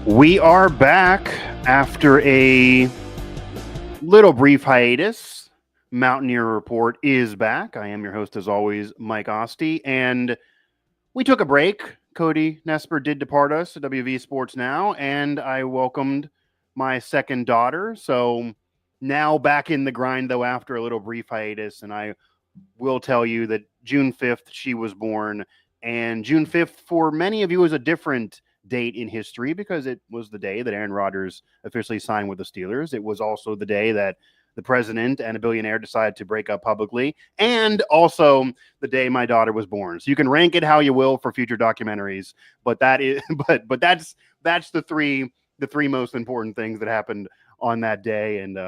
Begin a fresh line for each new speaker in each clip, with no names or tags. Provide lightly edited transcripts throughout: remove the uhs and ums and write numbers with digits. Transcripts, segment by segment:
We are back after a little brief hiatus. Mountaineer Report is back. I am your host, as always, Mike Asti, and we took a break. Cody Nesper did depart us at WVU Sports Now, and I welcomed my second daughter. So now back in the grind, though, after a little brief hiatus, and I will tell you that June 5th, she was born, and June 5th, for many of you, is a different date in history because it was the day that Aaron Rodgers officially signed with the Steelers. It was also the day that the president and a billionaire decided to break up publicly, and also the day my daughter was born. So you can rank it how you will for future documentaries, but that is but that's the three most important things that happened on that day, and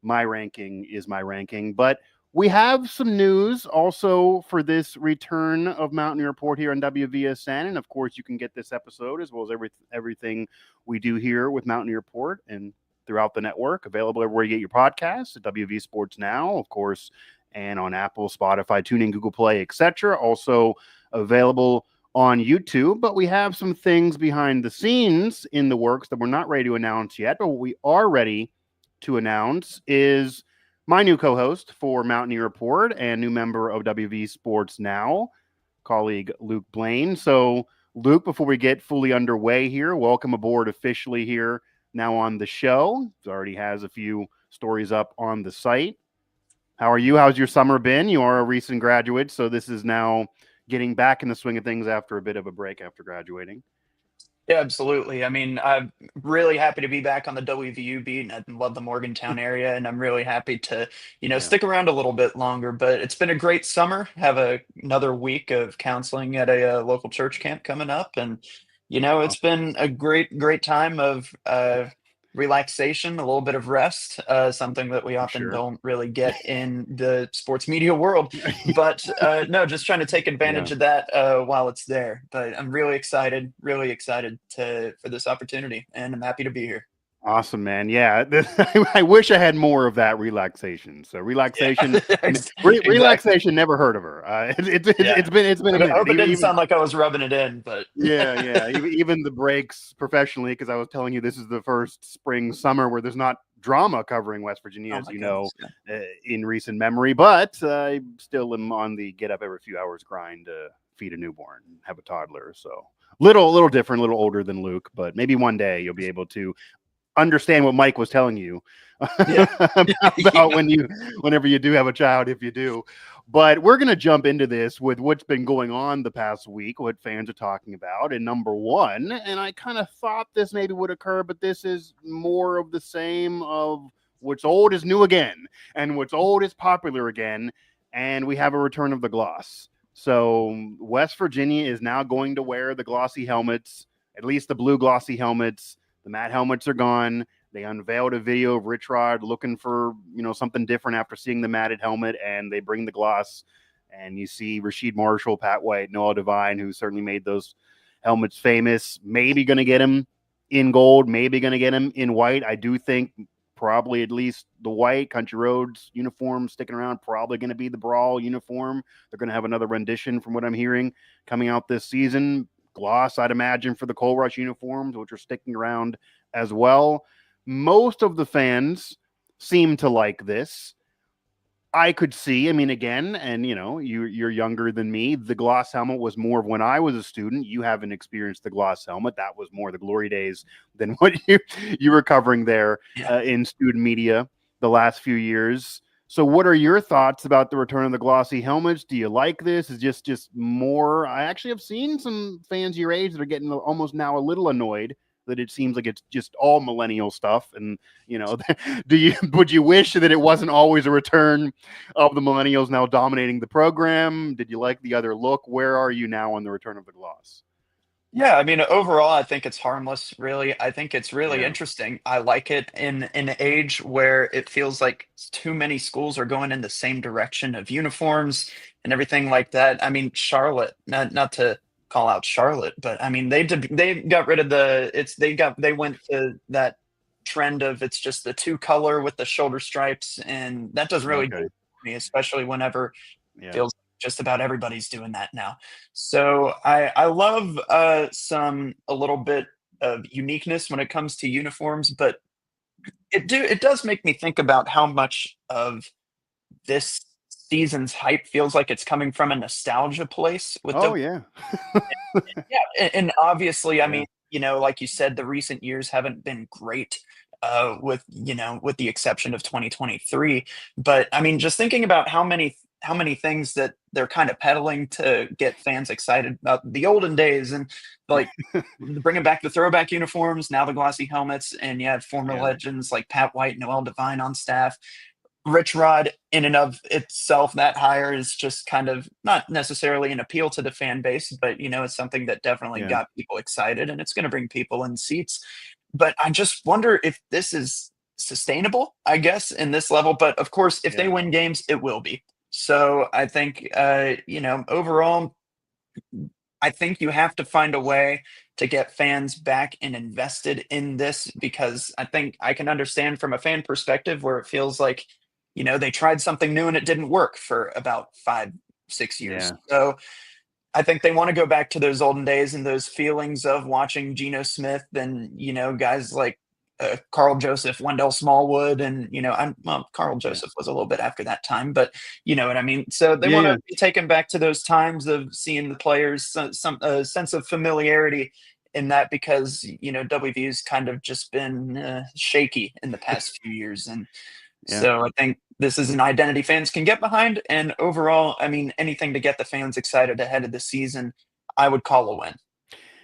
my ranking is my ranking. But we have some news also for this return of Mountaineer Report here on WVSN. And of course, you can get this episode as well as everything we do here with Mountaineer Report and throughout the network, available everywhere you get your podcasts at WV Sports Now, of course, and on Apple, Spotify, TuneIn, Google Play, etc. Also available on YouTube. But we have some things behind the scenes in the works that we're not ready to announce yet. But what we are ready to announce is my new co-host for Mountaineer Report and new member of WV Sports Now, colleague Luke Blain. So, Luke, before we get fully underway here, welcome aboard officially here now on the show. He already has a few stories up on the site. How are you? How's your summer been? You are a recent graduate, so this is now getting back in the swing of things after a bit of a break after graduating.
Yeah, absolutely. I mean, I'm really happy to be back on the WVU beat. I love the Morgantown area, and I'm really happy to,
Yeah.
stick around a little bit longer. But it's been a great summer. Have another week of counseling at a local church camp coming up, and it's been a great time of relaxation, a little bit of rest, something that we often
Sure.
don't really get in the sports media world. But no, just trying to take
Yeah.
advantage of that while it's there. But I'm really excited for this opportunity, and I'm happy to be here.
Awesome, man. Yeah, I wish I had more of that relaxation. So
Yeah, exactly.
relaxation. Never heard of her.
Yeah,
It's been a
I
minute.
hope it didn't
Even
sound like I was rubbing it in, but
yeah. Even the breaks professionally, because I was telling you this is the first spring summer where there's not drama covering West Virginia,
oh
as
my
you know,
goodness, yeah.
in recent memory. But I still am on the get up every few hours grind to feed a newborn, have a toddler. So little different, a little older than Luke, but maybe one day you'll be able to understand what Mike was telling you
Yeah.
about whenever you do have a child, if you do. But we're going to jump into this with what's been going on the past week, what fans are talking about. And number one, and I kind of thought this maybe would occur, but this is more of the same of what's old is new again, and what's old is popular again. And we have a return of the gloss. So West Virginia is now going to wear the glossy helmets, at least the blue glossy helmets. The matte helmets are gone. They unveiled a video of Rich Rod looking for, something different after seeing the matted helmet, and they bring the gloss. And you see Rasheed Marshall, Pat White, Noah Devine, who certainly made those helmets famous. Maybe going to get him in gold, maybe going to get him in white. I do think probably at least the white Country Roads uniform sticking around, probably going to be the Brawl uniform. They're going to have another rendition from what I'm hearing coming out this season. Gloss, I'd imagine, for the Coal Rush uniforms, which are sticking around as well. Most of the fans seem to like this. I could see, I mean, again, and you're younger than me. The gloss helmet was more of when I was a student. You haven't experienced the gloss helmet. That was more the glory days than what you were covering there
Yeah.
in student media the last few years. So what are your thoughts about the return of the glossy helmets? Do you like this? Is just more? I actually have seen some fans your age that are getting almost now a little annoyed that it seems like it's just all millennial stuff. And would you wish that it wasn't always a return of the millennials now dominating the program? Did you like the other look? Where are you now on the return of the gloss?
Yeah, I mean, overall, I think it's harmless, really. I think it's really
Yeah.
interesting. I like it in an age where it feels like too many schools are going in the same direction of uniforms and everything like that. I mean, Charlotte, not to call out Charlotte, but I mean, they got rid of they went to that trend of it's just the two color with the shoulder stripes, and that doesn't really do
Okay.
it for me, especially whenever
Yeah.
feels just about everybody's doing that now. So I love some a little bit of uniqueness when it comes to uniforms, but it does make me think about how much of this season's hype feels like it's coming from a nostalgia place with
Oh
the
yeah.
yeah, and obviously, I
Yeah.
mean, like you said, the recent years haven't been great, with with the exception of 2023. But I mean, just thinking about how many things that they're kind of peddling to get fans excited about the olden days, and like bringing back the throwback uniforms, now the glossy helmets, and you have former
Yeah.
legends like Pat White, Noel Devine on staff. Rich Rod in and of itself, that hire is just kind of not necessarily an appeal to the fan base, but it's something that definitely
Yeah.
got people excited and it's going to bring people in seats. But I just wonder if this is sustainable, I guess, in this level. But of course, if they
Yeah.
win games, it will be. So I think, overall, I think you have to find a way to get fans back and invested in this, because I think I can understand from a fan perspective where it feels like, they tried something new and it didn't work for about 5, 6 years.
Yeah.
So I think they want to go back to those olden days and those feelings of watching Geno Smith and, guys like Carl Joseph, Wendell Smallwood, and, Carl
Yeah.
Joseph was a little bit after that time, but you know what I mean? So they
Yeah.
want
Yeah.
to be taken back to those times of seeing the players, some sense of familiarity in that, because, WVU's kind of just been shaky in the past few years. And
Yeah.
so I think this is an identity fans can get behind. And overall, I mean, anything to get the fans excited ahead of the season, I would call a win.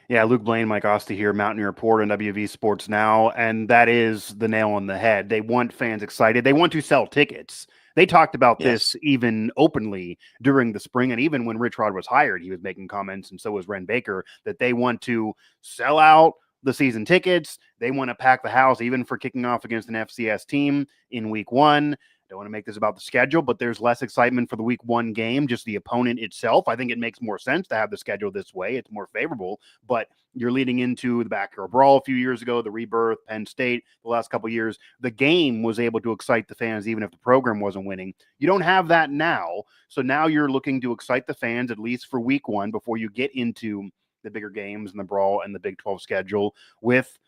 Yeah, Luke Blain, Mike Asti here, Mountaineer Report on WV Sports Now, and that is the nail on the head. They want fans excited. They want to sell tickets. They talked about this
Yes.
even openly during the spring, and even when Rich Rod was hired, he was making comments, and so was Ren Baker, that they want to sell out the season tickets. They want to pack the house, even for kicking off against an FCS team in week one. Don't want to make this about the schedule, but there's less excitement for the week one game, just the opponent itself. I think it makes more sense to have the schedule this way. It's more favorable, but you're leading into the backyard brawl a few years ago, the rebirth, Penn State, the last couple of years. The game was able to excite the fans even if the program wasn't winning. You don't have that now. So now you're looking to excite the fans, at least for week one, before you get into the bigger games and the brawl and the Big 12 schedule with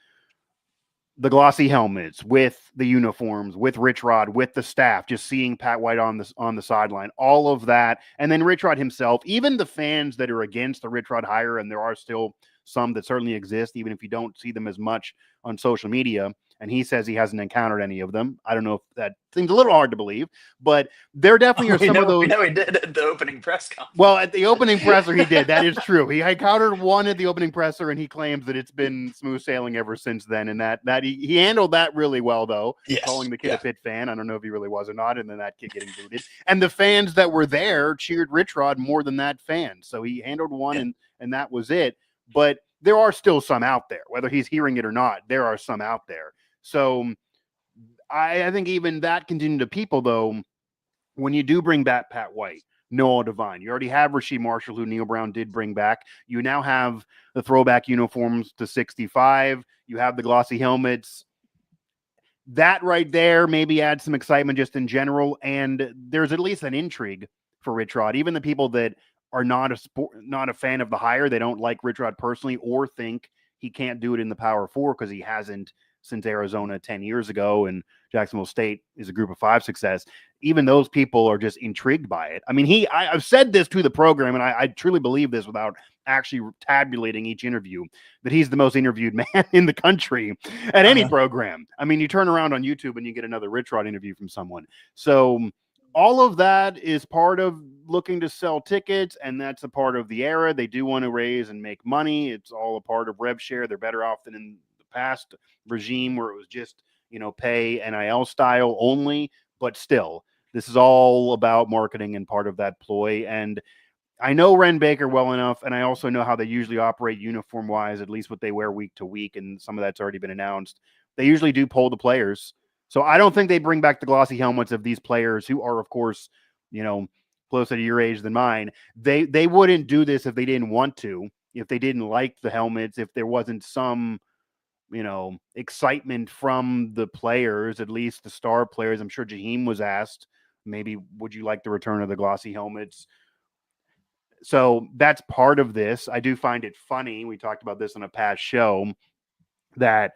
the glossy helmets, with the uniforms, with Rich Rod, with the staff, just seeing Pat White on the sideline, all of that. And then Rich Rod himself, even the fans that are against the Rich Rod hire, and there are still some that certainly exist, even if you don't see them as much on social media. And he says he hasn't encountered any of them. I don't know if that seems a little hard to believe, but there definitely are
We
some of
know, we
those.
know he did at the opening press conference.
Well, at the opening presser, he did. That is true. He encountered one at the opening presser, and he claims that it's been smooth sailing ever since then. And that he handled that really well, though,
Yes.
calling the kid
Yeah.
a Pitt fan. I don't know if he really was or not, and then that kid getting booted. And the fans that were there cheered Rich Rod more than that fan. So he handled one,
Yeah.
and that was it. But there are still some out there, whether he's hearing it or not. There are some out there. So I think even that contingent of people, though, when you do bring back Pat White, Noel Devine, you already have Rasheed Marshall, who Neil Brown did bring back. You now have the throwback uniforms to 65. You have the glossy helmets. That right there maybe adds some excitement just in general. And there's at least an intrigue for Rich Rod. Even the people that are not a fan of the hire, they don't like Rich Rod personally or think he can't do it in the Power Four because he hasn't since Arizona 10 years ago, and Jacksonville State is a group of five success. Even those people are just intrigued by it. I mean, I've said this to the program, and I truly believe this without actually tabulating each interview, that he's the most interviewed man in the country at any program. I mean, you turn around on YouTube and you get another Rich Rod interview from someone. So all of that is part of looking to sell tickets, and that's a part of the era. They do want to raise and make money. It's all a part of rev share. They're better off than in the past regime where it was just, pay NIL style only, but still, this is all about marketing and part of that ploy. And I know Ren Baker well enough, and I also know how they usually operate uniform wise, at least what they wear week to week, and some of that's already been announced. They usually do poll the players. So I don't think they bring back the glossy helmets of these players who are, of course, closer to your age than mine. They wouldn't do this if they didn't want to, if they didn't like the helmets, if there wasn't some excitement from the players, at least the star players. I'm sure Jaheim was asked, maybe, would you like the return of the glossy helmets? So that's part of this. I do find it funny. We talked about this on a past show that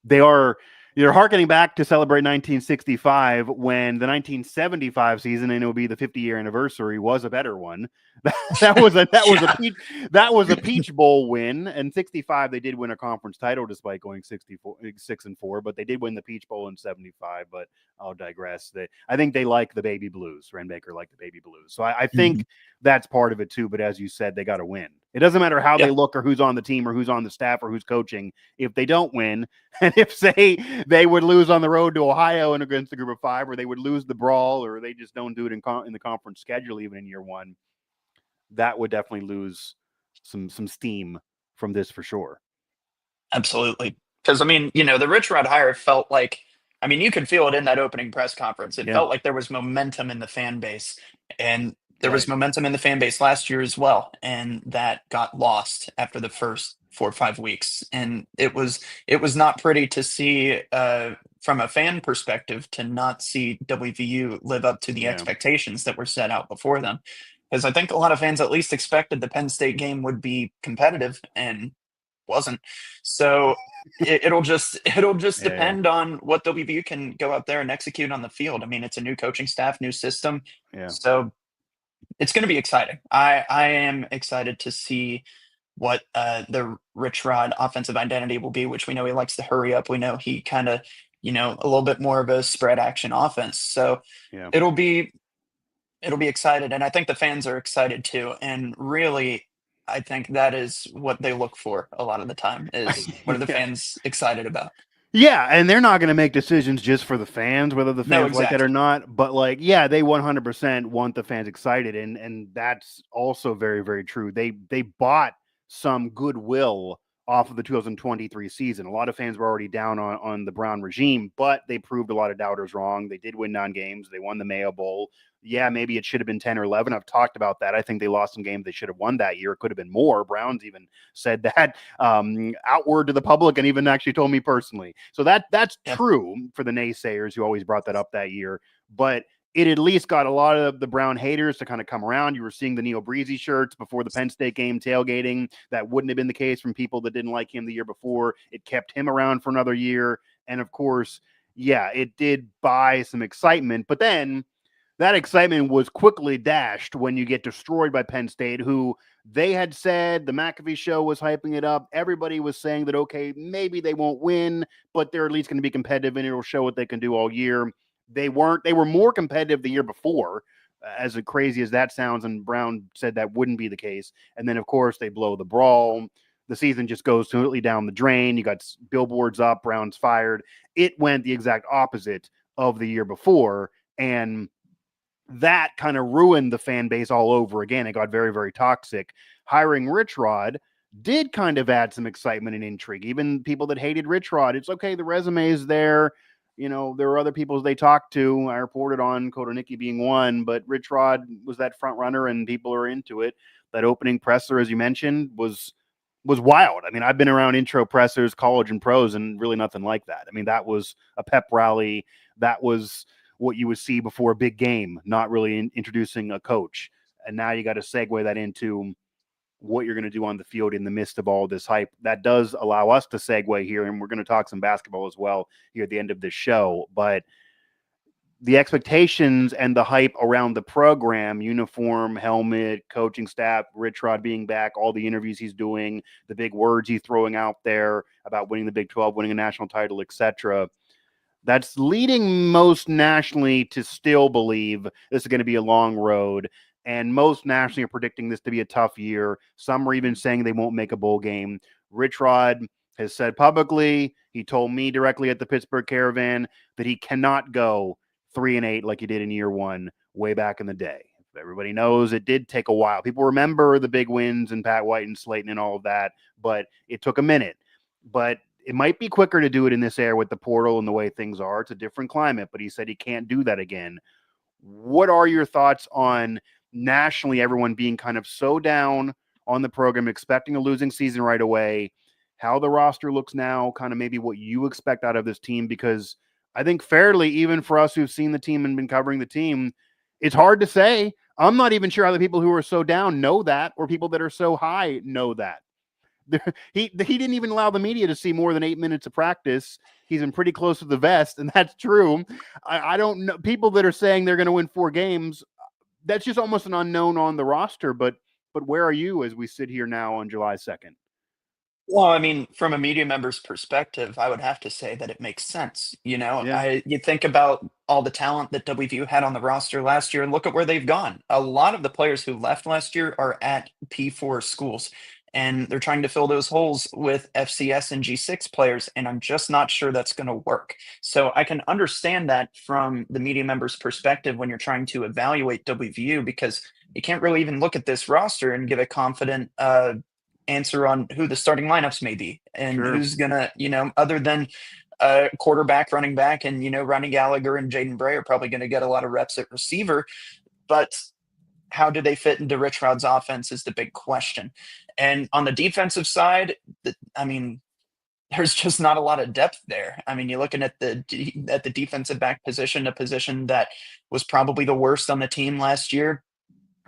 they're harkening back to celebrate 1965 when the 1975 season, and it will be the 50-year anniversary, was a better one. that was a Peach Bowl win. And 65 they did win a conference title despite going 6-4, but they did win the Peach Bowl in 75. But I'll digress. I think they like the baby blues. Renbaker liked the baby blues, so I think that's part of it too. But as you said, they got to win. It doesn't matter how they look or who's on the team or who's on the staff or who's coaching. If they don't win, and if say they would lose on the road to Ohio and against the Group of Five, or they would lose the brawl, or they just don't do it in the conference schedule even in year one, that would definitely lose some steam from this for sure.
Absolutely. Because, I mean, the Rich Rod hire felt like, I mean, you could feel it in that opening press conference. It felt like there was momentum in the fan base. And there was momentum in the fan base last year as well. And that got lost after the first 4 or 5 weeks. And it was not pretty to see from a fan perspective to not see WVU live up to the expectations that were set out before them. Because I think a lot of fans at least expected the Penn State game would be competitive, and wasn't. So it'll just depend on what WVU can go out there and execute on the field. I mean, it's a new coaching staff, new system. So it's going to be exciting. I am excited to see what the Rich Rod offensive identity will be, which we know he likes to hurry up. We know he kind of, a little bit more of a spread action offense. So it'll be excited. And I think the fans are excited too. And really, I think that is what they look for a lot of the time is what are the fans excited about?
Yeah, and they're not going to make decisions just for the fans, whether the fans like that or not. But they 100% want the fans excited, and that's also very, very true. They bought some goodwill off of the 2023 season. A lot of fans were already down on the Brown regime, but they proved a lot of doubters wrong. They did win 9 games. They won the Mayo Bowl. Yeah, maybe it should have been 10 or 11. I've talked about that. I think they lost some games they should have won that year. It could have been more. Browns even said that outward to the public and even actually told me personally. So that's true for the naysayers who always brought that up that year. But it at least got a lot of the Brown haters to kind of come around. You were seeing the Neil Breezy shirts before the Penn State game tailgating. That wouldn't have been the case from people that didn't like him the year before. It kept him around for another year. And of course, it did buy some excitement. But then that excitement was quickly dashed when you get destroyed by Penn State, who they had said the McAfee show was hyping it up. Everybody was saying that, okay, maybe they won't win, but they're at least going to be competitive and it'll show what they can do all year. They weren't. They were more competitive the year before, as crazy as that sounds, and Brown said that wouldn't be the case. And then, of course, they blow the brawl. The season just goes completely down the drain. You got billboards up, Brown's fired. It went the exact opposite of the year before, and that kind of ruined the fan base all over again. It got very, very toxic. Hiring Rich Rod did kind of add some excitement and intrigue. Even people that hated Rich Rod, it's okay, the resume is there. There are other people they talked to. I reported on Kotonicki being one, but Rich Rod was that front runner and people are into it. That opening presser, as you mentioned, was wild. I mean, I've been around intro pressers, college and pros, and really nothing like that. I mean, that was a pep rally. That was what you would see before a big game, not really introducing a coach. And now you got to segue that into what you're going to do on the field in the midst of all this hype. That does allow us to segue here, and we're going to talk some basketball as well here at the end of this show. But the expectations and the hype around the program, uniform, helmet, coaching staff, Rich Rod being back, all the interviews he's doing, the big words he's throwing out there about winning the Big 12, winning a national title, etc., that's leading most nationally to still believe this is going to be a long road. And most nationally are predicting this to be a tough year. Some are even saying they won't make a bowl game. Rich Rod has said publicly, he told me directly at the Pittsburgh Caravan, that he cannot go 3-8 like he did in year one way back in the day. Everybody knows it did take a while. People remember the big wins and Pat White and Slayton and all of that, but it took a minute. But it might be quicker to do it in this era with the portal and the way things are. It's a different climate, but he said he can't do that again. What are your thoughts on nationally everyone being kind of so down on the program, expecting a losing season right away, how the roster looks now, kind of maybe what you expect out of this team? Because I think fairly, even for us who've seen the team and been covering the team, it's hard to say. I'm not even sure how the people who are so down know that, or people that are so high know that. he didn't even allow the media to see more than 8 minutes of practice. He's in pretty close to the vest, and that's true. I don't know people that are saying they're going to win 4 games. That's just almost an unknown on the roster. But where are you as we sit here now on July 2nd?
Well, I mean, from a media member's perspective, I would have to say that it makes sense.
Yeah,
You think about all the talent that WVU had on the roster last year and look at where they've gone. A lot of the players who left last year are at P4 schools, and they're trying to fill those holes with FCS and G6 players, and I'm just not sure that's going to work. So I can understand that from the media member's perspective when you're trying to evaluate WVU, because you can't really even look at this roster and give a confident answer on who the starting lineups may be and
sure.
who's gonna, other than quarterback, running back, and Ronnie Gallagher and Jaden Bray are probably going to get a lot of reps at receiver. But how do they fit into Rich Rod's offense is the big question. And on the defensive side, I mean, there's just not a lot of depth there. I mean, you're looking at the defensive back position, a position that was probably the worst on the team last year.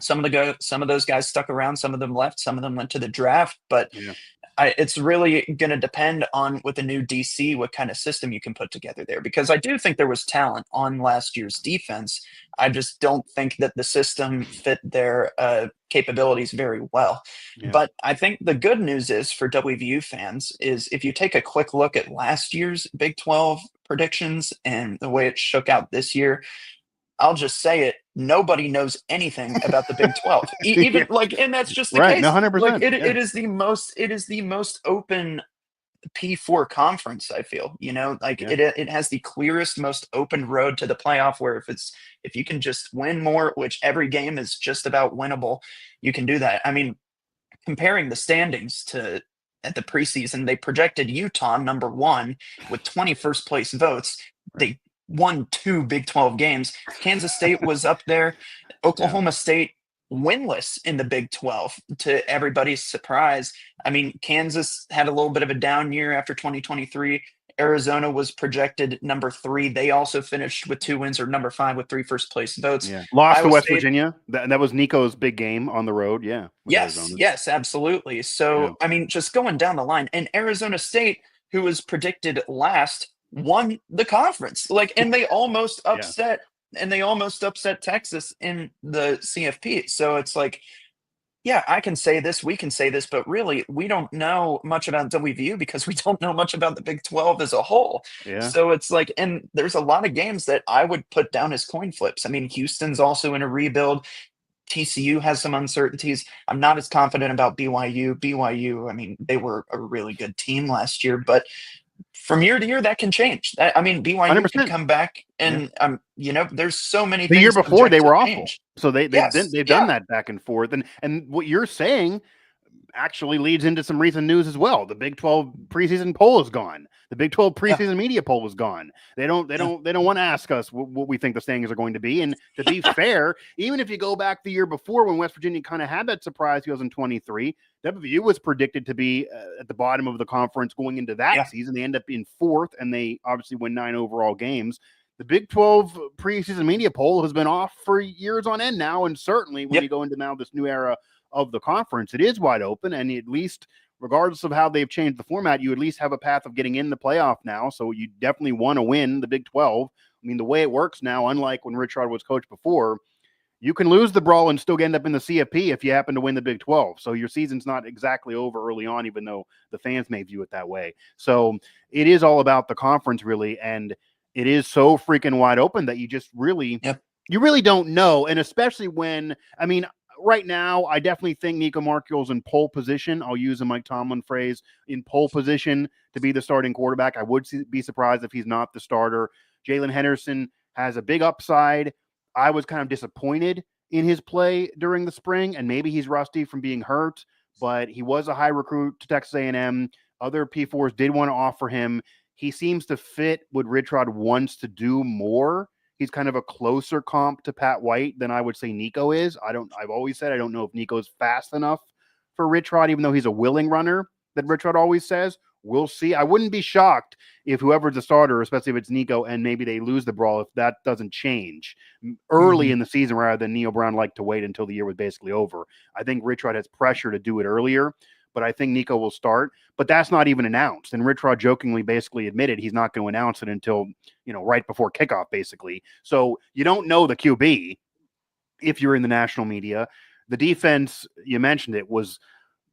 Some of those guys stuck around. Some of them left. Some of them went to the draft. But
Yeah.
it's really going to depend on, with the new DC, what kind of system you can put together there. Because I do think there was talent on last year's defense. I just don't think that the system fit their capabilities very well.
Yeah.
But I think the good news is for WVU fans is if you take a quick look at last year's Big 12 predictions and the way it shook out this year, I'll just say it. Nobody knows anything about the Big 12. Even and that's just the
Right.
case.
No, 100%.
It is the most open P4 conference, I feel.
Yeah.
It has the clearest, most open road to the playoff, where if you can just win more, which every game is just about winnable, you can do that. I mean, comparing the standings to at the preseason, they projected Utah number 1 with 21st place votes. They won 2 Big 12 games. Kansas State was up there. Oklahoma State winless in the Big 12 to everybody's surprise. I mean, Kansas had a little bit of a down year after 2023. Arizona was projected number 3. They also finished with 2 wins, or number 5 with 3 first place votes.
Yeah. Lost
Iowa
to West
State,
Virginia. That was Nico's big game on the road. Yeah.
Yes, absolutely. So, I mean, just going down the line, and Arizona State, who was predicted last, won the conference. And they almost upset Texas in the CFP. So it's like, yeah, I can say this, we can say this, but really we don't know much about WVU because we don't know much about the Big 12 as a whole.
Yeah.
So it's like, and there's a lot of games that I would put down as coin flips. I mean, Houston's also in a rebuild. TCU has some uncertainties. I'm not as confident about BYU. BYU, I mean, they were a really good team last year, but from year to year, that can change. I mean, BYU
100%.
could come back, and there's so many.
The
things
year before they were awful,
change.
so they've done that back and forth. And what you're saying actually leads into some recent news as well. The Big 12 preseason poll is gone. The Big 12 preseason media poll is gone. They don't want to ask us what we think the standings are going to be. And to be fair, even if you go back the year before when West Virginia kind of had that surprise 2023, WVU was predicted to be at the bottom of the conference going into that season. They end up in 4th, and they obviously win 9 overall games. The Big 12 preseason media poll has been off for years on end now, and certainly when you go into now this new era of the conference, it is wide open, and at least regardless of how they've changed the format, you at least have a path of getting in the playoff now. So you definitely want to win the Big 12. I mean, the way it works now, unlike when Rich Rod was coach before, you can lose the brawl and still end up in the CFP if you happen to win the Big 12. So your season's not exactly over early on, even though the fans may view it that way. So it is all about the conference, really, and it is so freaking wide open that you just really, you really don't know. And especially when, I mean, right now, I definitely think Nico Marchiol's in pole position. I'll use a Mike Tomlin phrase, in pole position to be the starting quarterback. I would be surprised if he's not the starter. Jalen Henderson has a big upside. I was kind of disappointed in his play during the spring, and maybe he's rusty from being hurt, but he was a high recruit to Texas A&M. Other P4s did want to offer him. He seems to fit what Rich Rod wants to do more. He's kind of a closer comp to Pat White than I would say Nico is. I've always said I don't know if Nico's fast enough for Rich Rod, even though he's a willing runner that Rich Rod always says. We'll see. I wouldn't be shocked if whoever's the starter, especially if it's Nico, and maybe they lose the brawl, if that doesn't change early in the season rather than Neil Brown liked to wait until the year was basically over. I think Rich Rod has pressure to do it earlier. but I think Nico will start. But that's not even announced. And Rich Rod jokingly basically admitted he's not going to announce it until, right before kickoff, basically. So you don't know the QB if you're in the national media. The defense, you mentioned it, was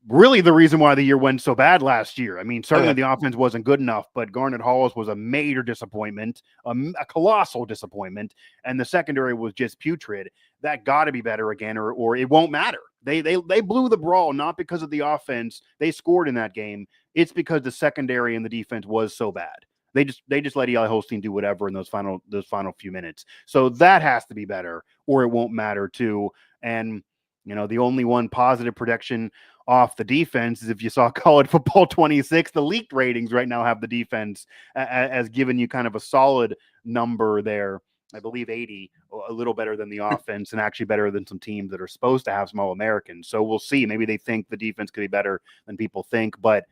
really the reason why the year went so bad last year. I mean, certainly the offense wasn't good enough, but Garnet Halls was a major disappointment, a colossal disappointment, and the secondary was just putrid. That got to be better again, or it won't matter. They blew the brawl not because of the offense. They scored in that game. It's because the secondary and the defense was so bad. They just let Eli Holstein do whatever in those final few minutes. So that has to be better, or it won't matter too. And the only one positive protection off the defense is if you saw College Football 26, the leaked ratings right now have the defense as giving you kind of a solid number there. I believe 80, a little better than the offense and actually better than some teams that are supposed to have some All-Americans. So we'll see. Maybe they think the defense could be better than people think, but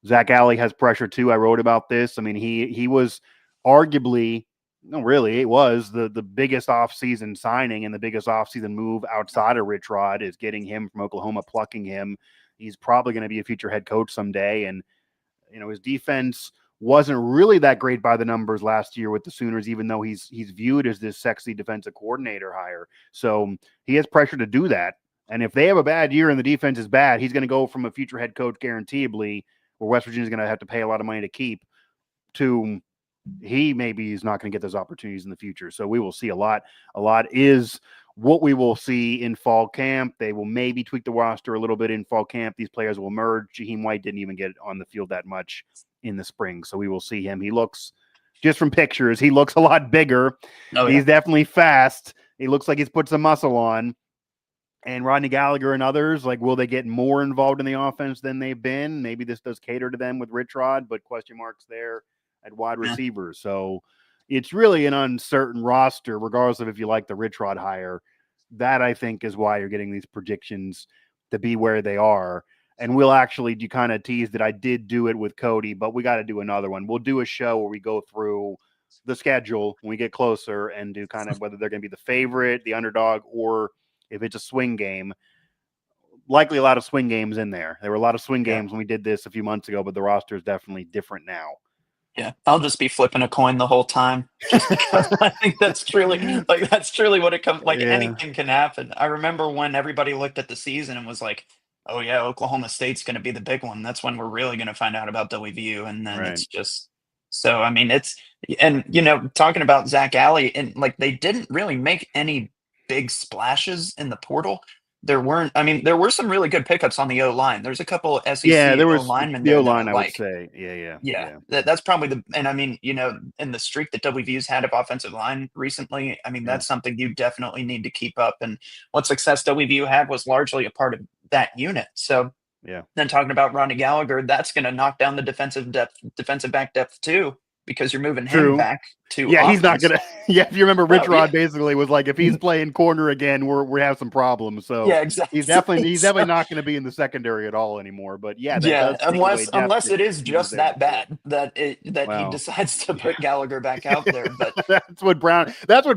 Zach Alley has pressure too. I wrote about this. I mean, he was arguably, no, really, it was the biggest offseason signing and the biggest offseason move outside of Rich Rod is getting him from Oklahoma, plucking him. He's probably going to be a future head coach someday. And, his defense wasn't really that great by the numbers last year with the Sooners, even though he's viewed as this sexy defensive coordinator hire. So he has pressure to do that. And if they have a bad year and the defense is bad, he's going to go from a future head coach guaranteeably, where West Virginia is going to have to pay a lot of money to keep, to he maybe is not going to get those opportunities in the future. So we will see a lot. A lot is what we will see in fall camp. They will maybe tweak the roster a little bit in fall camp. These players will merge. Jaheim White didn't even get on the field that much in the spring. So we will see him. He looks, just from pictures, he looks a lot bigger. He's definitely fast. He looks like he's put some muscle on. And Rodney Gallagher and others, will they get more involved in the offense than they've been? Maybe this does cater to them with Rich Rod, but question marks there at wide receiver. So it's really an uncertain roster, regardless of if you like the Rich Rod hire. That, I think, is why you're getting these predictions to be where they are. And we'll actually, you kind of teased that I did do it with Cody, but we got to do another one. We'll do a show where we go through the schedule when we get closer and do kind of whether they're going to be the favorite, the underdog, or if it's a swing game. Likely a lot of swing games in there. There were a lot of swing games when we did this a few months ago, but the roster is definitely different now.
Yeah, I'll just be flipping a coin the whole time, just because I think that's truly what it comes. Anything can happen. I remember when everybody looked at the season and was like, "Oh yeah, Oklahoma State's going to be the big one." That's when we're really going to find out about WVU, and then it's just so. I mean, talking about Zach Alley, and they didn't really make any big splashes in the portal. There were some really good pickups on the O-line. There's a couple SEC linemen
the
there.
O-line, I would say. Yeah.
That's probably in the streak that WVU's had of offensive line recently, that's something you definitely need to keep up. And what success WVU had was largely a part of that unit. So then talking about Rodney Gallagher, that's going to knock down the defensive back depth too, because you're moving him back to offense.
He's not gonna. If you remember, Rich Rod basically was like, if he's playing corner again, we have some problems. So
exactly.
He's definitely not going to be in the secondary at all unless
it is just that bad that he decides to put Gallagher back out there. But
that's what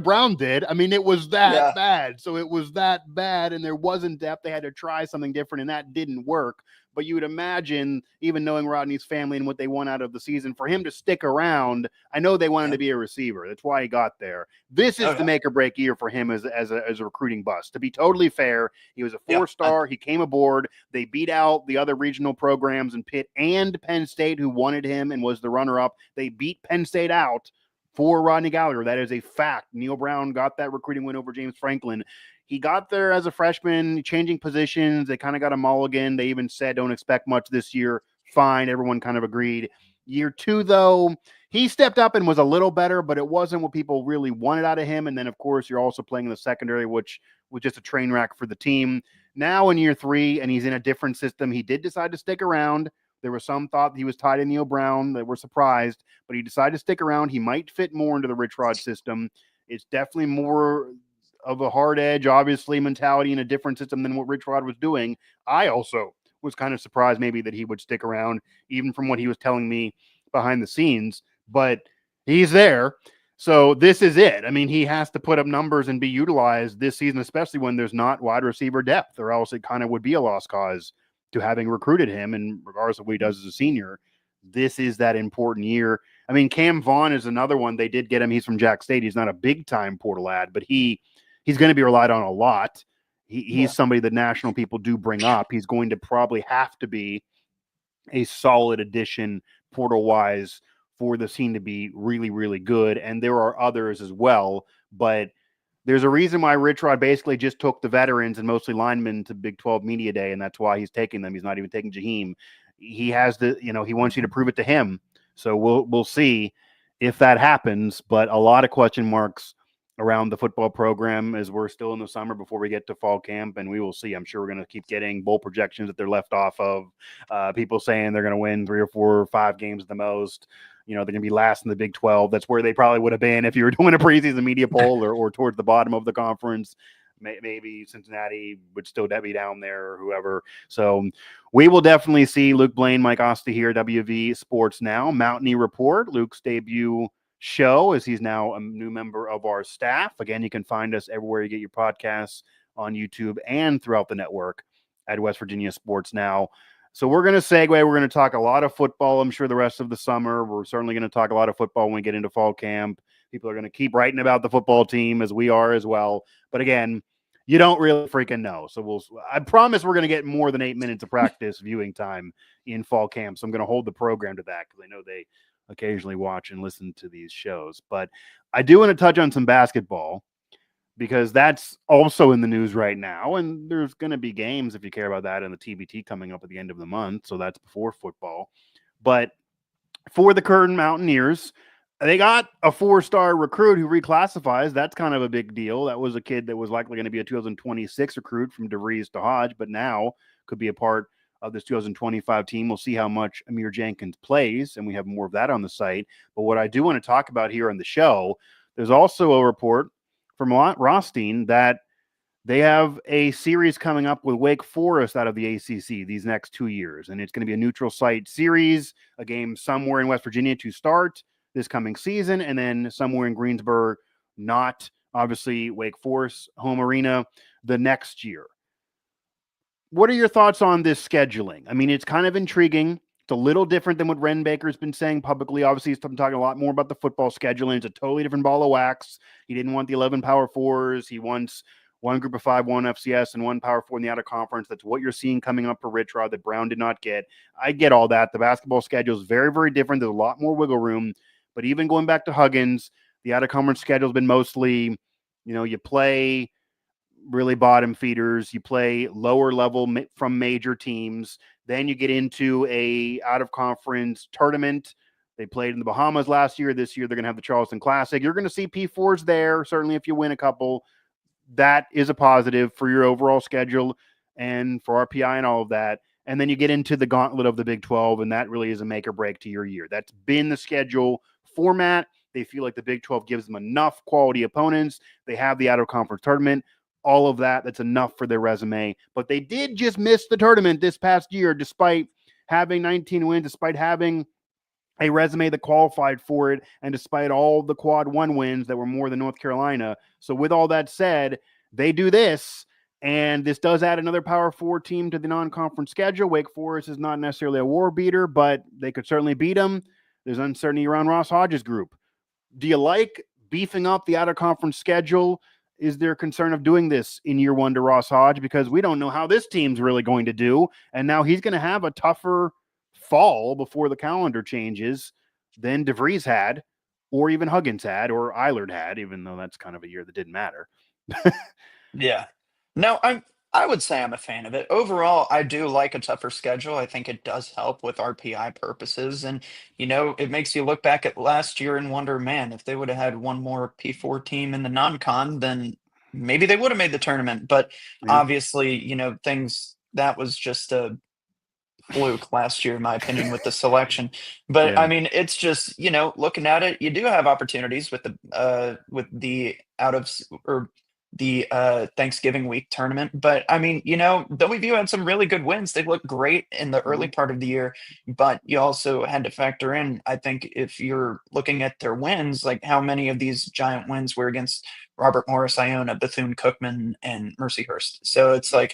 Brown did. I mean, it was that bad. So it was that bad, and there wasn't depth. They had to try something different, and that didn't work. But you would imagine, even knowing Rodney's family and what they want out of the season, for him to stick around. I know they wanted to be a receiver. That's why he got there. This is the make or break year for him as a recruiting bust. To be totally fair, he was a 4-star. He came aboard. They beat out the other regional programs in Pitt and Penn State who wanted him and was the runner-up. They beat Penn State out for Rodney Gallagher. That is a fact. Neil Brown got that recruiting win over James Franklin. He got there as a freshman, changing positions. They kind of got a mulligan. They even said, don't expect much this year. Fine. Everyone kind of agreed. Year 2, though, he stepped up and was a little better, but it wasn't what people really wanted out of him. And then, of course, you're also playing in the secondary, which was just a train wreck for the team. Now in year 3, and he's in a different system, he did decide to stick around. There was some thought he was tied in Neil Brown that were surprised, but he decided to stick around. He might fit more into the Rich Rod system. It's definitely more of a hard edge, obviously, mentality in a different system than what Rich Rod was doing. I also was kind of surprised maybe that he would stick around, even from what he was telling me behind the scenes, but he's there. So this is it. I mean, he has to put up numbers and be utilized this season, especially when there's not wide receiver depth, or else it kind of would be a lost cause to having recruited him. And regardless of what he does as a senior, this is that important year. I mean, Cam Vaughn is another one. They did get him. He's from Jack State. He's not a big time portal ad, but he's going to be relied on a lot. He's somebody that national people do bring up. He's going to probably have to be a solid addition portal wise for the scene to be really, really good. And there are others as well, but there's a reason why Rich Rod basically just took the veterans and mostly linemen to Big 12 Media Day, and that's why he's taking them. He's not even taking Jaheim. He has the, he wants you to prove it to him. So we'll see if that happens, but a lot of question marks around the football program as we're still in the summer before we get to fall camp, and we will see. I'm sure we're going to keep getting bowl projections that they're left off of. People saying they're going to win 3 or 4 or 5 games at the most. They're going to be last in the Big 12. That's where they probably would have been if you were doing a preseason media poll or towards the bottom of the conference. Maybe Cincinnati would still be down there or whoever. So we will definitely see Luke Blain, Mike Asti here, WV Sports Now, Mountaineer Report, Luke's debut show as he's now a new member of our staff. Again, you can find us everywhere you get your podcasts on YouTube and throughout the network at West Virginia Sports Now. So we're going to segue. We're going to talk a lot of football, I'm sure, the rest of the summer. We're certainly going to talk a lot of football when we get into fall camp. People are going to keep writing about the football team as we are as well. But again, you don't really freaking know. So I promise we're going to get more than 8 minutes of practice viewing time in fall camp. So I'm going to hold the program to that because I know they occasionally watch and listen to these shows. But I do want to touch on some basketball because that's also in the news right now. And there's going to be games, if you care about that, and the TBT coming up at the end of the month. So that's before football. But for the Curtin Mountaineers, they got a 4-star recruit who reclassifies. That's kind of a big deal. That was a kid that was likely going to be a 2026 recruit from DeVries to Hodge, but now could be a part of this 2025 team. We'll see how much Amir Jenkins plays, and we have more of that on the site. But what I do want to talk about here on the show, there's also a report from Rothstein that they have a series coming up with Wake Forest out of the ACC these next 2 years, and it's going to be a neutral site series, a game somewhere in West Virginia to start this coming season, and then somewhere in Greensburg, not obviously Wake Forest home arena, the next year. What are your thoughts on this scheduling? I mean, it's kind of intriguing. It's a little different than what Ren Baker's been saying publicly. Obviously, he's talking a lot more about the football scheduling. It's a totally different ball of wax. He didn't want the 11 Power Fours. He wants one Group of 5, one FCS, and one Power 4 in the out of conference. That's what you're seeing coming up for Rich Rod that Brown did not get. I get all that. The basketball schedule is very, very different. There's a lot more wiggle room. But even going back to Huggins, the out of conference schedule has been mostly, you play really bottom feeders, you play lower level from major teams. Then you get into a out of conference tournament. They played in the Bahamas last year. This year, they're going to have the Charleston Classic. You're going to see P4s there. Certainly, if you win a couple, that is a positive for your overall schedule and for RPI and all of that. And then you get into the gauntlet of the Big 12, and that really is a make or break to your year. That's been the schedule format. They feel like the Big 12 gives them enough quality opponents. They have the out-of-conference tournament. All of that's enough for their resume. But they did just miss the tournament this past year despite having 19 wins, despite having a resume that qualified for it, and despite all the quad 1 wins that were more than North Carolina. So with all that said, they do this, and this does add another Power 4 team to the non-conference schedule. Wake Forest is not necessarily a war beater, but they could certainly beat them. There's uncertainty around Ross Hodge's group. Do you like beefing up the out-of-conference schedule? Is there concern of doing this in year 1 to Ross Hodge? Because we don't know how this team's really going to do, and now he's going to have a tougher fall before the calendar changes than DeVries had, or even Huggins had, or Eilert had, even though that's kind of a year that didn't matter.
Yeah. No, I would say I'm a fan of it. Overall, I do like a tougher schedule. I think it does help with RPI purposes. And, it makes you look back at last year and wonder, man, if they would have had one more P4 team in the non-con, then maybe they would have made the tournament. But obviously, things that was just a fluke last year, in my opinion, with the selection. But I mean, it's just, looking at it, you do have opportunities with the out of or the Thanksgiving week tournament. But I mean, WVU had some really good wins. They looked great in the early
Mhm.
part of the year, but you also had to factor in, I think, if you're looking at their wins, like how many of these giant wins were against Robert Morris, Iona, Bethune-Cookman, and Mercyhurst. So it's like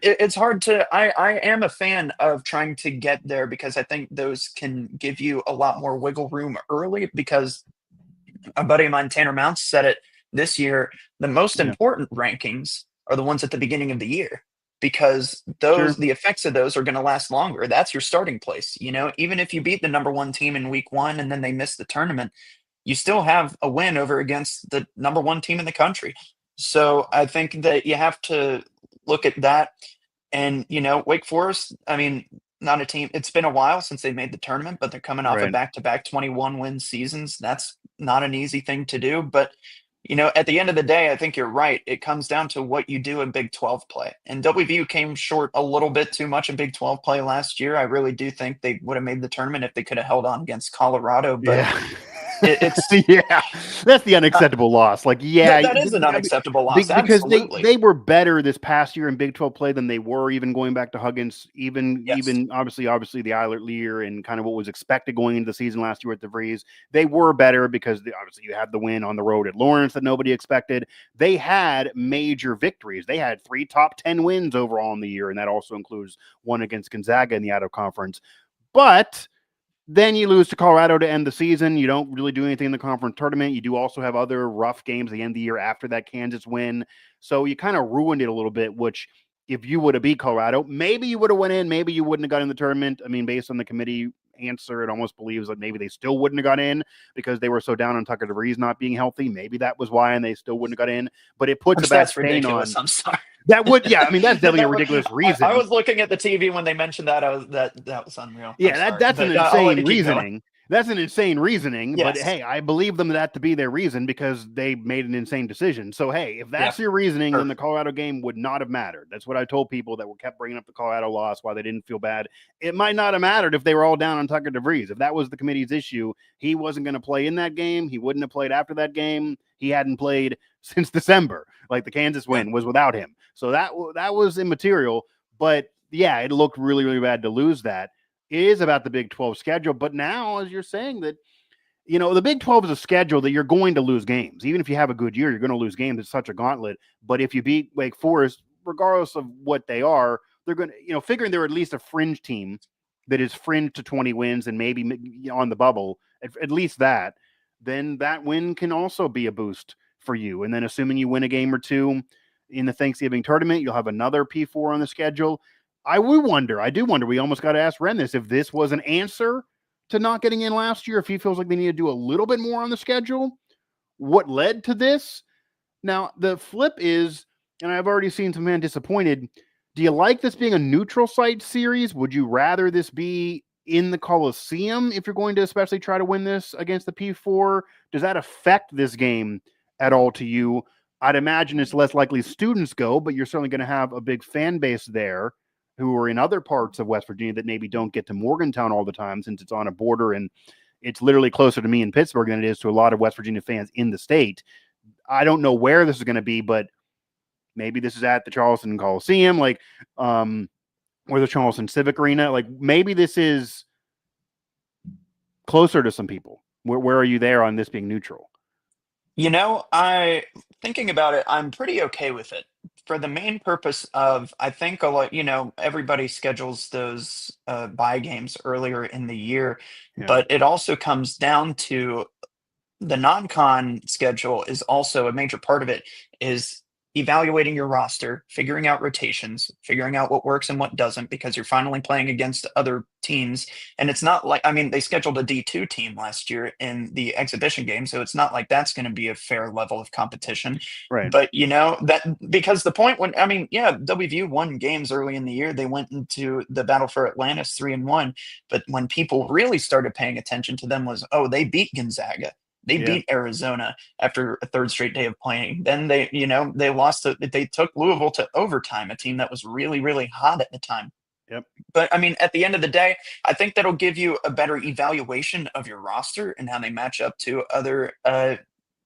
it's hard to. I am a fan of trying to get there because I think those can give you a lot more wiggle room early because a buddy of mine, Tanner Mounts, said it this year. The most
Yeah,
important rankings are the ones at the beginning of the year because
sure.
the effects of those are going to last longer. That's your starting place. Even if you beat the number one team in week one and then they miss the tournament, you still have a win over against the number one team in the country. So I think that you have to look at that. And, Wake Forest, I mean, not a team. It's been a while since they made the tournament, but they're coming off of
Right.
back-to-back 21 win seasons. That's not an easy thing to do. But, at the end of the day, I think you're right. It comes down to what you do in Big 12 play. And WVU came short a little bit too much in Big 12 play last year. I really do think they would have made the tournament if they could have held on against Colorado. But
Yeah.
it's
Yeah, that's the unacceptable loss. Like, yeah,
that is an
I mean,
unacceptable loss.
because
Absolutely.
they were better this past year in Big 12 play than they were even going back to Huggins,
Yes.
even obviously the Eilert year and kind of what was expected going into the season last year at the Breeze. They were better because obviously you had the win on the road at Lawrence that nobody expected. They had major victories. They had 3 top 10 wins overall in the year, and that also includes one against Gonzaga in the out of conference. But then you lose to Colorado to end the season. You don't really do anything in the conference tournament. You do also have other rough games at the end of the year after that Kansas win. So you kind of ruined it a little bit, which if you would have beat Colorado, maybe you would have went in, maybe you wouldn't have got in the tournament. I mean, based on the committee answer, it almost believes that maybe they still wouldn't have got in because they were so down on Tucker DeVries not being healthy. Maybe that was why, and they still wouldn't have got in. But it puts a
Which
bad
that's
stain
ridiculous.
on
I'm sorry.
that would, yeah, I mean, that's definitely a
That was,
ridiculous
I
reason.
was looking at the TV when they mentioned that. That was unreal. I'm
Yeah,
sorry,
that's an
but I'll let
insane
you keep going.
reasoning. That's an insane reasoning, but
Yes.
hey, I believe them that to be their reason because they made an insane decision. So hey, if
Yeah.
that's your reasoning, then
Sure.
the Colorado game would not have mattered. That's what I told people that were kept bringing up the Colorado loss, why they didn't feel bad. It might not have mattered if they were all down on Tucker DeVries. If that was the committee's issue, he wasn't going to play in that game. He wouldn't have played after that game. He hadn't played since December. Like the Kansas
Yeah.
win was without him, so that was immaterial. But yeah, it looked really really bad to lose that. It is about the Big 12 schedule, but now, as you're saying, that the Big 12 is a schedule that you're going to lose games. Even if you have a good year, you're going to lose games. It's such a gauntlet. But if you beat Wake Forest, regardless of what they are, they're going to, figuring they're at least a fringe team that is fringe to 20 wins and maybe on the bubble, at least that, then that win can also be a boost for you. And then assuming you win a game or two in the Thanksgiving tournament, you'll have another P4 on the schedule. I do wonder, we almost got to ask Ren this, if this was an answer to not getting in last year, if he feels like they need to do a little bit more on the schedule, what led to this? Now, the flip is, and I've already seen some men disappointed, do you like this being a neutral site series? Would you rather this be in the Coliseum if you're going to especially try to win this against the P4? Does that affect this game at all to you? I'd imagine it's less likely students go, but you're certainly going to have a big fan base there who are in other parts of West Virginia that maybe don't get to Morgantown all the time since it's on a border and it's literally closer to me in Pittsburgh than it is to a lot of West Virginia fans in the state. I don't know where this is going to be, but maybe this is at the Charleston Coliseum, or the Charleston Civic Arena. Like maybe this is closer to some people. Where are you there on this being neutral?
I thinking about it, I'm pretty okay with it for the main purpose of I think a lot, everybody schedules those buy games earlier in the year,
Yeah.
but it also comes down to the non-con schedule is also a major part of it is evaluating your roster, figuring out rotations, figuring out what works and what doesn't, because you're finally playing against other teams. And it's not like, I mean, they scheduled a D2 team last year in the exhibition game, so it's not like that's going to be a fair level of competition.
Right.
But that because the point when, I mean, yeah, WVU won games early in the year. They went into the battle for Atlantis 3-1. But when people really started paying attention to them was, oh, they beat Gonzaga. They
Yeah.
beat Arizona after a third straight day of playing. Then they lost. They took Louisville to overtime, a team that was really, really hot at the time.
Yep.
But I mean, at the end of the day, I think that'll give you a better evaluation of your roster and how they match up to other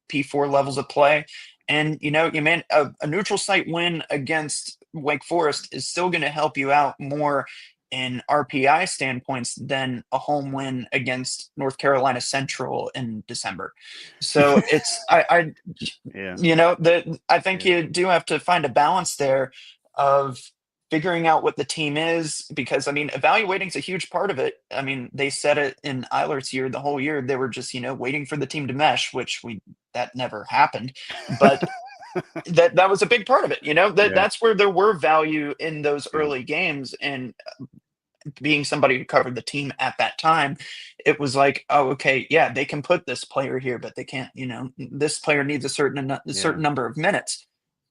P4 levels of play. And, a neutral site win against Wake Forest is still going to help you out more in RPI standpoints than a home win against North Carolina Central in December. So
Yeah.
I think you do have to find a balance there of figuring out what the team is, because evaluating is a huge part of it. They said it in Eilert's year, the whole year they were just waiting for the team to mesh, which that never happened. But that was a big part of it.
Yeah.
That's where there were value in those
Yeah.
early games. And being somebody who covered the team at that time, it was like, oh, okay, yeah, they can put this player here, but they can't, this player needs a certain number of minutes.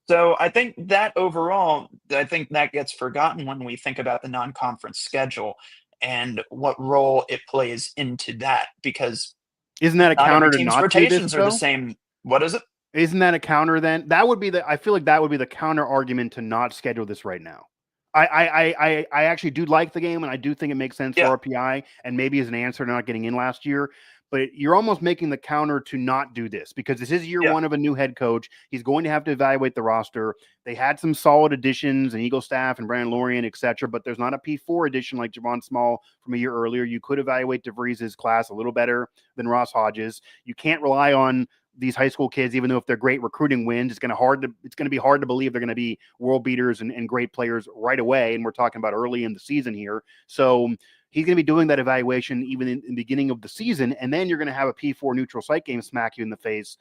So I think that overall, I think that gets forgotten when we think about the non-conference schedule and what role it plays into that, because
Isn't that a
not every
counter to
team's
not do this,
rotations are the
though?
same. What is it?
Isn't that a counter then? That would be I feel like that would be the counter argument to not schedule this right now. I actually do like the game, and I do think it makes sense
Yeah.
for RPI, and maybe as an answer to not getting in last year. But you're almost making the counter to not do this, because this is year one of a new head coach. He's going to have to evaluate the roster. They had some solid additions, and Eagle Staff and Brandon Lorien, etc. But there's not a P4 addition like Javon Small from a year earlier. You could evaluate DeVries's class a little better than Ross Hodge's. You can't rely on these high school kids, even though if they're great recruiting wins, it's going to be hard to believe they're going to be world beaters and great players right away. And we're talking about early in the season here. So he's going to be doing that evaluation even in the beginning of the season. And then you're going to have a P4 neutral site game smack you in the face.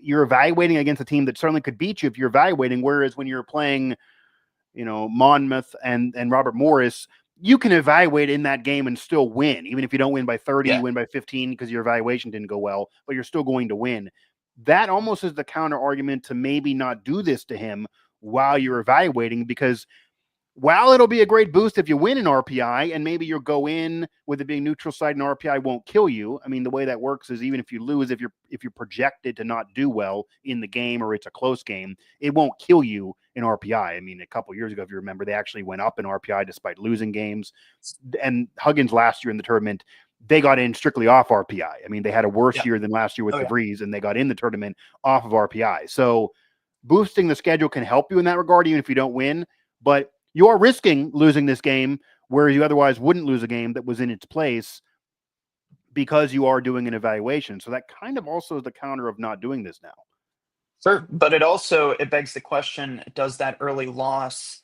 You're evaluating against a team that certainly could beat you if you're evaluating. Whereas when you're playing, Monmouth and Robert Morris, you can evaluate in that game and still win. Even if you don't win by 30, you win by 15 because your evaluation didn't go well, but you're still going to win. That almost is the counter argument to maybe not do this to him while you're evaluating, because while it'll be a great boost if you win an RPI, and maybe you'll go in with it being neutral site and RPI won't kill you. The way that works is even if you lose, if you're projected to not do well in the game or it's a close game, it won't kill you in RPI. A couple of years ago, if you remember, they actually went up in RPI despite losing games. And Huggins last year in the tournament, they got in strictly off RPI. They had a worse year than last year with DeVries, and they got in the tournament off of RPI. So boosting the schedule can help you in that regard, even if you don't win. But you are risking losing this game where you otherwise wouldn't lose a game that was in its place, because you are doing an evaluation. So that kind of also is the counter of not doing this now.
Sure, but it begs the question, does that early loss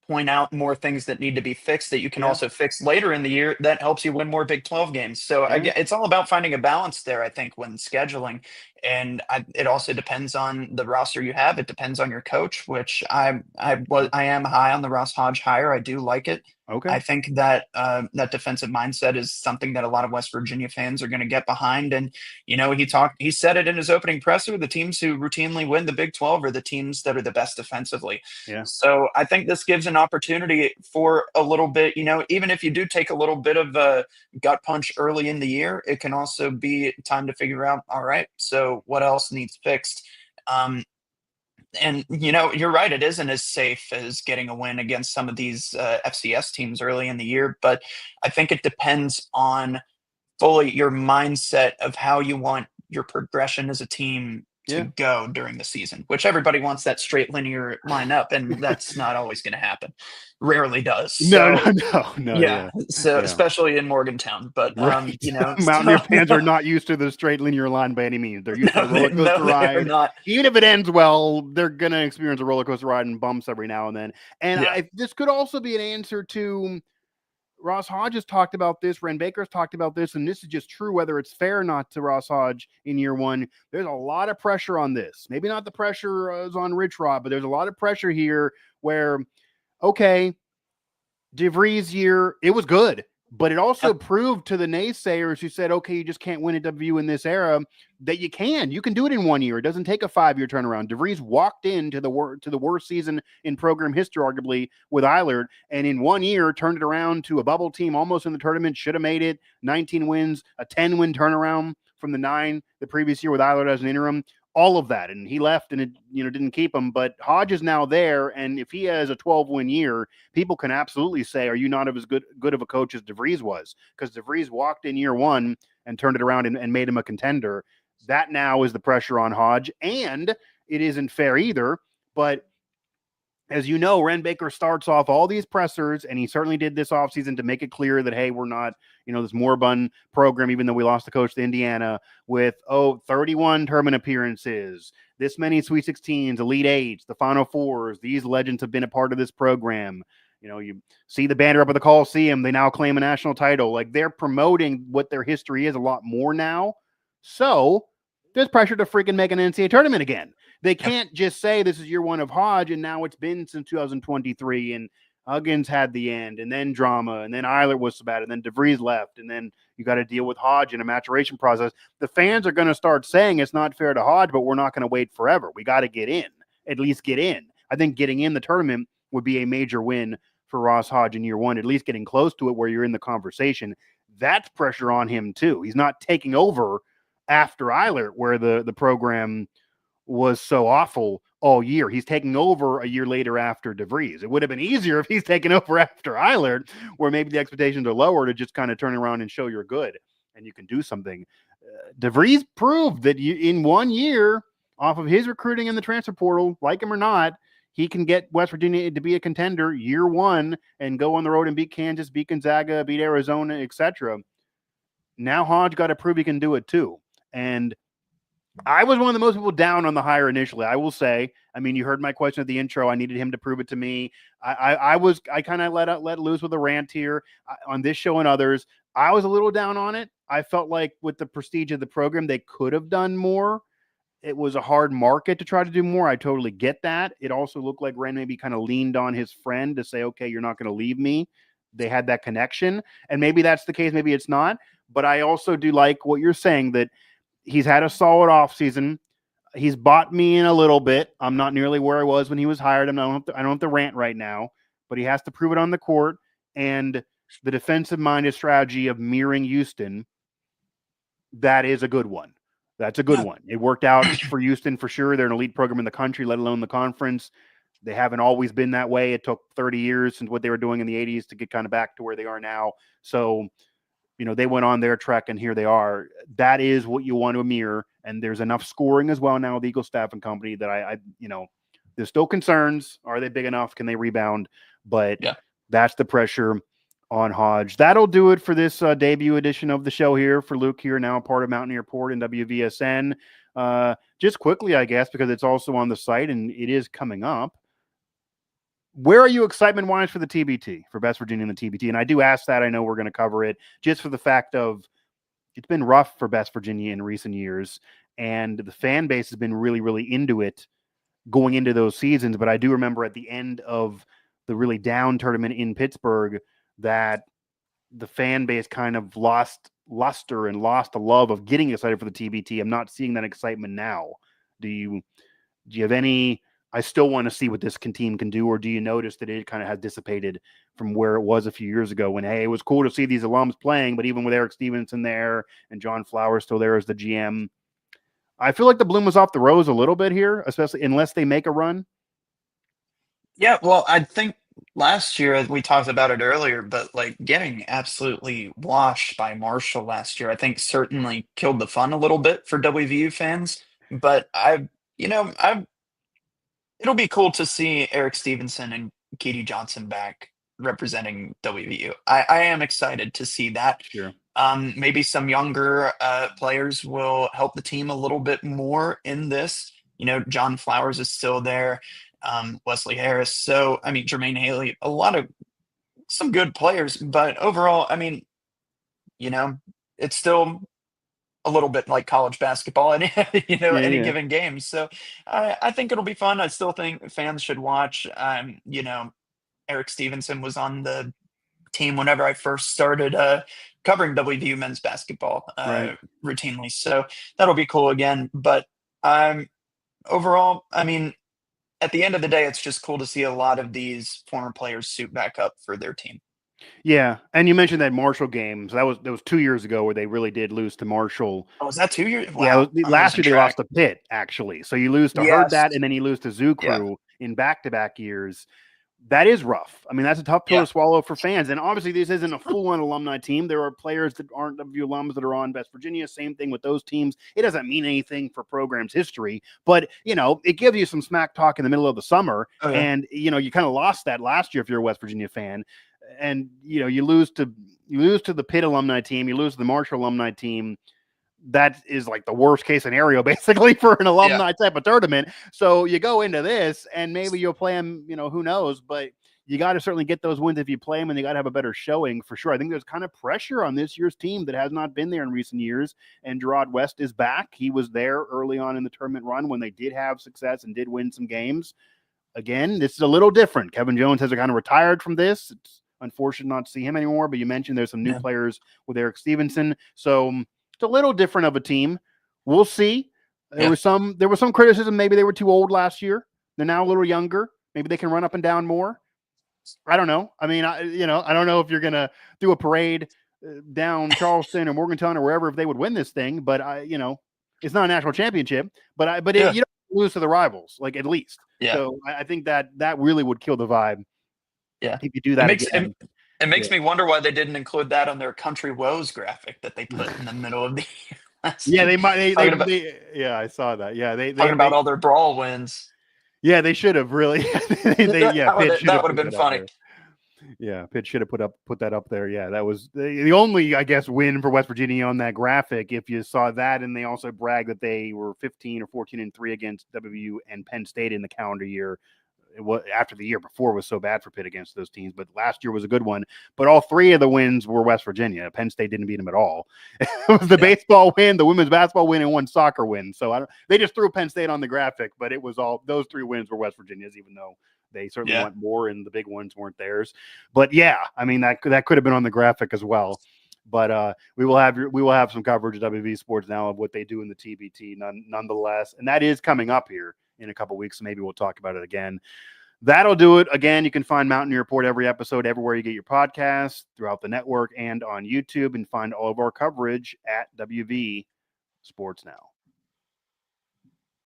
point out more things that need to be fixed that you can also fix later in the year that helps you win more Big 12 games? So again, it's all about finding a balance there, I think, when scheduling. And it also depends on the roster you have. It depends on your coach, which I am high on the Ross Hodge hire. I do like it.
Okay.
I think that that defensive mindset is something that a lot of West Virginia fans are going to get behind. And, he said it in his opening presser, the teams who routinely win the Big 12 are the teams that are the best defensively.
Yeah.
So I think this gives an opportunity for a little bit, even if you do take a little bit of a gut punch early in the year, it can also be time to figure out, all right, so what else needs fixed? And you're right, it isn't as safe as getting a win against some of these FCS teams early in the year, but I think it depends on fully your mindset of how you want your progression as a team to go during the season, which everybody wants that straight linear line up, and that's not always going to happen. Rarely does.
No.
Yeah. So especially in Morgantown, but
Mountaineer fans are not used to the straight linear line by any means. They're used to the roller coaster ride.
Not.
Even if it ends well, they're going to experience a roller coaster ride and bumps every now and then. And this could also be an answer to Ross Hodge has talked about this. Ren Baker's talked about this, and this is just true whether it's fair or not to Ross Hodge in year one. There's a lot of pressure on this. Maybe not the pressure is on Rich Rod, but there's a lot of pressure here where, okay, DeVries' year, it was good, but it also proved to the naysayers who said, okay, you just can't win at WVU in this era, that you can. You can do it in 1 year. It doesn't take a 5-year turnaround. DeVries walked into the worst season in program history, arguably, with Eilert, and in 1 year turned it around to a bubble team almost in the tournament, should have made it, 19 wins, a 10-win turnaround from the 9 the previous year with Eilert as an interim. All of that, and he left, and it didn't keep him. But Hodge is now there, and if he has a 12-win year, people can absolutely say, "Are you not as good of a coach as DeVries was?" Because DeVries walked in year one and turned it around and made him a contender. That now is the pressure on Hodge, and it isn't fair either. But as you know, Ren Baker starts off all these pressers, and he certainly did this offseason to make it clear that, hey, we're not, this moribund program, even though we lost the coach to Indiana, with, 31 tournament appearances, this many Sweet 16s, Elite Eights, the Final Fours. These legends have been a part of this program. You see the banner up at the Coliseum. They now claim a national title. Like, they're promoting what their history is a lot more now. So there's pressure to freaking make an NCAA tournament again. They can't just say this is year one of Hodge, and now it's been since 2023, and Huggins had the end, and then drama, and then Eilert was so bad, and then DeVries left, and then you got to deal with Hodge in a maturation process. The fans are going to start saying it's not fair to Hodge, but we're not going to wait forever. We got to get in, at least get in. I think getting in the tournament would be a major win for Ross Hodge in year one, at least getting close to it where you're in the conversation. That's pressure on him too. He's not taking over after Eilert, where the program was so awful all year. He's taking over a year later after DeVries. It would have been easier if he's taken over after Eilert, where maybe the expectations are lower, to just kind of turn around and show you're good and you can do something. DeVries proved that in 1 year, off of his recruiting in the transfer portal, like him or not, he can get West Virginia to be a contender year one and go on the road and beat Kansas, beat Gonzaga, beat Arizona, etc. Now Hodge got to prove he can do it too. And I was one of the most people down on the hire initially, I will say. I mean, you heard my question at the intro. I needed him to prove it to me. I kind of let loose with a rant here on this show and others. I was a little down on it. I felt like with the prestige of the program, they could have done more. It was a hard market to try to do more. I totally get that. It also looked like Ren maybe kind of leaned on his friend to say, okay, you're not going to leave me. They had that connection. And maybe that's the case. Maybe it's not. But I also do like what you're saying, that he's had a solid offseason. He's bought me in a little bit. I'm not nearly where I was when he was hired. I don't have to rant right now, but he has to prove it on the court. And the defensive-minded strategy of mirroring Houston, that is a good one. That's a good one. It worked out for Houston for sure. They're an elite program in the country, let alone the conference. They haven't always been that way. It took 30 years since what they were doing in the 80s to get kind of back to where they are now. So, they went on their trek, and here they are. That is what you want to mirror. And there's enough scoring as well now with Eagle Staff and Company that I there's still concerns. Are they big enough? Can they rebound? But that's the pressure on Hodge. That'll do it for this debut edition of the show here for Luke here, now a part of Mountaineer Report and WVSN. Just quickly, I guess, because it's also on the site and it is coming up. Where are you excitement-wise for the TBT, for Best Virginia and the TBT? And I do ask that. I know we're going to cover it just for the fact of it's been rough for Best Virginia in recent years, and the fan base has been really, really into it going into those seasons. But I do remember at the end of the really down tournament in Pittsburgh that the fan base kind of lost luster and lost the love of getting excited for the TBT. I'm not seeing that excitement now. Do you have any... I still want to see what this team can do, or do you notice that it kind of has dissipated from where it was a few years ago when, hey, it was cool to see these alums playing, but even with Eric Stevenson there and John Flowers still there as the GM, I feel like the bloom was off the rose a little bit here, especially unless they make a run.
Yeah, well, I think last year, we talked about it earlier, but like getting absolutely washed by Marshall last year, I think certainly killed the fun a little bit for WVU fans. But it'll be cool to see Eric Stevenson and Keedy Johnson back representing WVU. I am excited to see that.
Sure.
Maybe some younger players will help the team a little bit more in this. John Flowers is still there, Wesley Harris. So, I mean, Jermaine Haley, some good players. But overall, I mean, it's still a little bit like college basketball and any given game. So I think it'll be fun. I still think fans should watch. Eric Stevenson was on the team whenever I first started covering WVU men's basketball routinely. So that'll be cool again. But overall, I mean, at the end of the day, it's just cool to see a lot of these former players suit back up for their team.
Yeah, and you mentioned that Marshall game. So that was 2 years ago where they really did lose to Marshall.
Oh, was that 2 years? Wow.
Yeah, last year they lost to Pitt, actually. So you lose to Herd that, and then you lose to Zoo Crew in back-to-back years. that is rough. I mean, that's a tough pill
Yeah.
to swallow for fans. And obviously, this isn't a full-on alumni team. There are players that aren't WVU alums that are on West Virginia. Same thing with those teams. It doesn't mean anything for program's history, but it gives you some smack talk in the middle of the summer.
Oh, yeah.
And you kind of lost that last year if you're a West Virginia fan. And you lose to the Pitt alumni team. You lose to the Marshall alumni team. That is like the worst case scenario basically for an alumni type of tournament. So you go into this and maybe you'll play them, who knows, but you got to certainly get those wins if you play them, and you got to have a better showing for sure. I think there's kind of pressure on this year's team that has not been there in recent years, and Gerard West is back. He was there early on in the tournament run when they did have success and did win some games. Again, this is a little different. Kevin Jones has kind of retired from this. It's unfortunate not to see him anymore, but you mentioned there's some new players with Eric Stevenson. So it's a little different of a team. We'll see. There was some criticism. Maybe they were too old last year. They're now a little younger. Maybe they can run up and down more. I don't know. I mean, I don't know if you're going to do a parade down Charleston or Morgantown or wherever if they would win this thing, but it's not a national championship, but you don't lose to the rivals, like, at least.
Yeah.
So I think that really would kill the vibe.
Yeah.
If you do that
It makes me wonder why they didn't include that on their country woes graphic that they put in the middle of the
they might. I saw that. Yeah, they
talking about all their brawl wins.
Yeah, they should have really.
That would have been funny.
Yeah, Pitt should have put that up there. Yeah, that was the only, I guess, win for West Virginia on that graphic. If you saw that, and they also bragged that they were 15 or 14-3 against WVU and Penn State in the calendar year. After the year before was so bad for Pitt against those teams, but last year was a good one. But all three of the wins were West Virginia. Penn State didn't beat them at all. It was the baseball win, the women's basketball win, and one soccer win. So they just threw Penn State on the graphic, but it was all those three wins were West Virginia's, even though they certainly went more and the big ones weren't theirs. But yeah, I mean that could have been on the graphic as well. But we will have some coverage at WV Sports now of what they do in the TBT nonetheless, and that is coming up here in a couple weeks. So maybe we'll talk about it again. That'll do it. Again, you can find Mountaineer Report every episode everywhere you get your podcasts, throughout the network and on YouTube, and find all of our coverage at WV Sports Now.